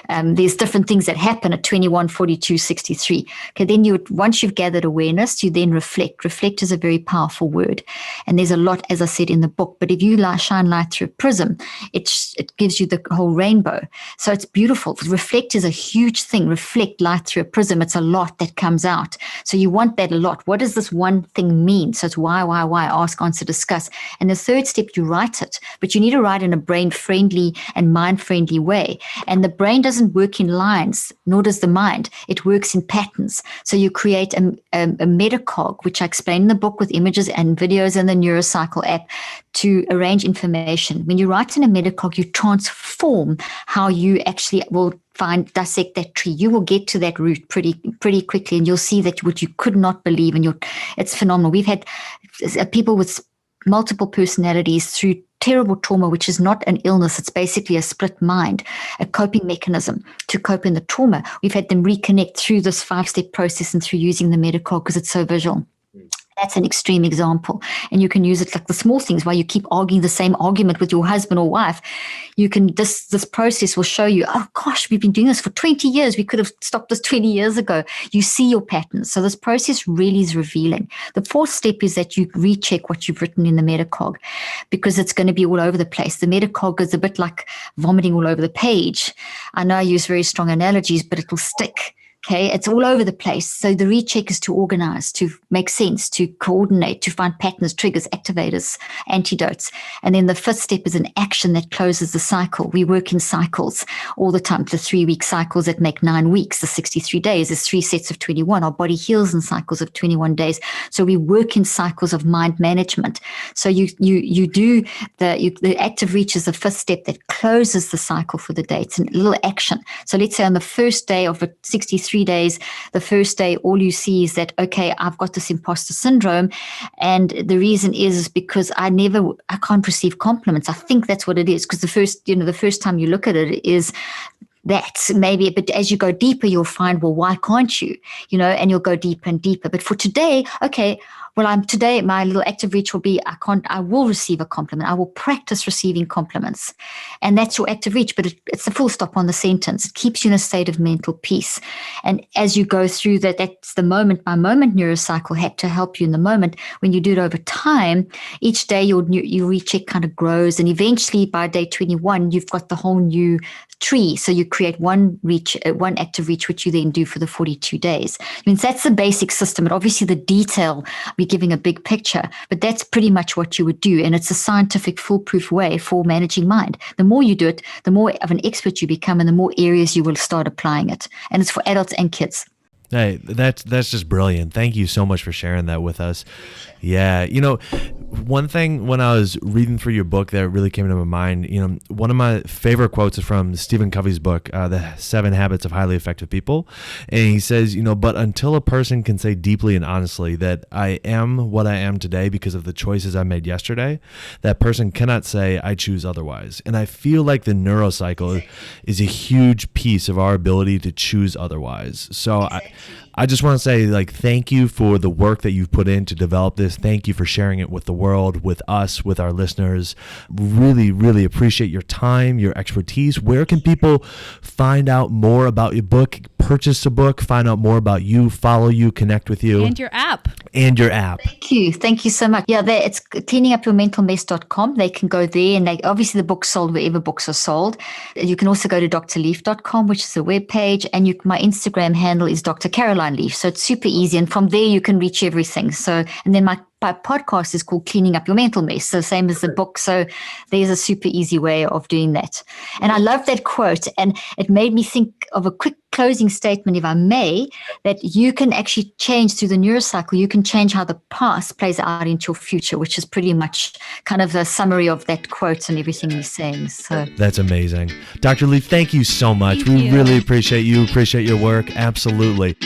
There's different things that happen at 21, 42, 63. Okay, then once you've gathered awareness, you then reflect. Reflect is a very powerful word. And there's a lot, as I said in the book, but if you shine light through a prism, it gives you the whole rainbow. So it's beautiful. Reflect is a huge thing. Reflect light through a prism. It's a lot that comes out. So you want that a lot. What does this one thing mean? So it's why, ask, answer, discuss. And the 3rd step, you write it, but you need to write in a brain-friendly and mind-friendly way. And the brain doesn't work in lines, nor does the mind. It works in patterns. So you create a metacog, which I explain in the book with images and videos and the Neurocycle app, to arrange information. When you write in a metacog, you transform how you actually will dissect that tree. You will get to that root pretty quickly, and you'll see that what you could not believe, and it's phenomenal. We've had people with multiple personalities through terrible trauma, which is not an illness. It's basically a split mind, a coping mechanism to cope in the trauma. We've had them reconnect through this 5-step process and through using the metacog because it's so visual. That's an extreme example. And you can use it like the small things while you keep arguing the same argument with your husband or wife. You can, this process will show you, oh gosh, we've been doing this for 20 years. We could have stopped this 20 years ago. You see your patterns. So this process really is revealing. The 4th step is that you recheck what you've written in the metacog, because it's going to be all over the place. The metacog is a bit like vomiting all over the page. I know I use very strong analogies, but it will stick. Okay, it's all over the place. So the recheck is to organize, to make sense, to coordinate, to find patterns, triggers, activators, antidotes. And then the 5th step is an action that closes the cycle. We work in cycles all the time. The 3-week cycles that make 9 weeks, the 63 days is 3 sets of 21. Our body heals in cycles of 21 days. So we work in cycles of mind management. So you do the active reach is the 5th step that closes the cycle for the day. It's a little action. So let's say on the first day of a 63 days, the first day, all you see is that, okay, I've got this imposter syndrome. And the reason is because I can't receive compliments. I think that's what it is. Because the first time you look at it is that's maybe, but as you go deeper, you'll find, well, why can't you? And you'll go deeper and deeper. But for today, okay, well, today, my little active reach will be, I will receive a compliment. I will practice receiving compliments. And that's your active reach, but it's the full stop on the sentence. It keeps you in a state of mental peace. And as you go through that's the moment by moment neurocycle hack to help you in the moment. When you do it over time, each day your recheck kind of grows. And eventually by day 21, you've got the whole new tree. So you create one active reach, which you then do for the 42 days. I mean, that's the basic system. And obviously the detail, we're giving a big picture, but that's pretty much what you would do. And it's a scientific, foolproof way for managing mind. The more you do it, the more of an expert you become and the more areas you will start applying it. And it's for adults and kids. Hey, that's just brilliant. Thank you so much for sharing that with us. Yeah, one thing when I was reading through your book that really came to my mind, one of my favorite quotes is from Stephen Covey's book, The 7 Habits of Highly Effective People. And he says, but until a person can say deeply and honestly that I am what I am today because of the choices I made yesterday, that person cannot say I choose otherwise. And I feel like the neurocycle is a huge piece of our ability to choose otherwise. So I just want to say, thank you for the work that you've put in to develop this. Thank you for sharing it with the world, with us, with our listeners. Really, really appreciate your time, your expertise. Where can people find out more about your book, purchase a book, find out more about you, follow you, connect with you? And your app. Thank you. Thank you so much. Yeah, it's cleaningupyourmentalmess.com. They can go there, and obviously the book's sold wherever books are sold. You can also go to drleaf.com, which is a webpage, and my Instagram handle is Dr. Caroline Leaf. So it's super easy. And from there, you can reach everything. So, and then my podcast is called Cleaning Up Your Mental Mess. So same as the book. So there's a super easy way of doing that. And I love that quote. And it made me think of a quick closing statement, if I may, that you can actually change through the neurocycle. You can change how the past plays out into your future, which is pretty much kind of the summary of that quote and everything he's saying. So that's amazing. Dr. Leaf, thank you so much. We really appreciate you, appreciate your work. Absolutely.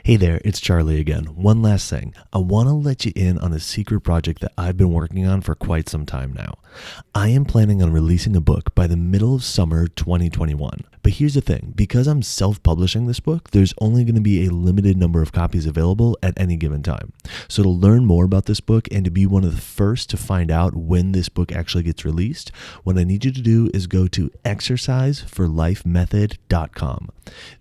Hey there, it's Charlie again. One last thing. I want to let you in on a secret project that I've been working on for quite some time now. I am planning on releasing a book by the middle of summer 2021. But here's the thing, because I'm self-publishing this book, there's only going to be a limited number of copies available at any given time. So to learn more about this book and to be one of the first to find out when this book actually gets released, what I need you to do is go to exerciseforlifemethod.com.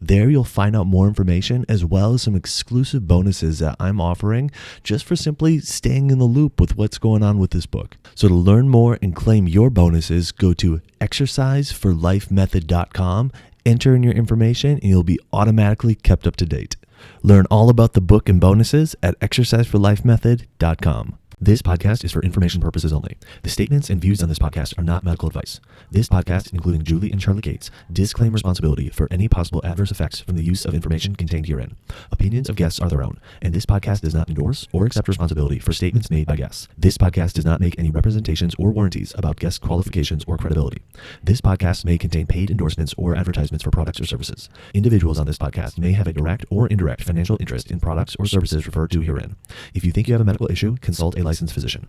There you'll find out more information as well as some exclusive bonuses that I'm offering just for simply staying in the loop with what's going on with this book. So to learn more and claim your bonuses, go to exerciseforlifemethod.com, enter in your information, and you'll be automatically kept up to date. Learn all about the book and bonuses at exerciseforlifemethod.com. This podcast is for information purposes only. The statements and views on this podcast are not medical advice. This podcast, including Julie and Charlie Gates, disclaim responsibility for any possible adverse effects from the use of information contained herein. Opinions of guests are their own, and this podcast does not endorse or accept responsibility for statements made by guests. This podcast does not make any representations or warranties about guest qualifications or credibility. This podcast may contain paid endorsements or advertisements for products or services. Individuals on this podcast may have a direct or indirect financial interest in products or services referred to herein. If you think you have a medical issue, consult a licensed physician.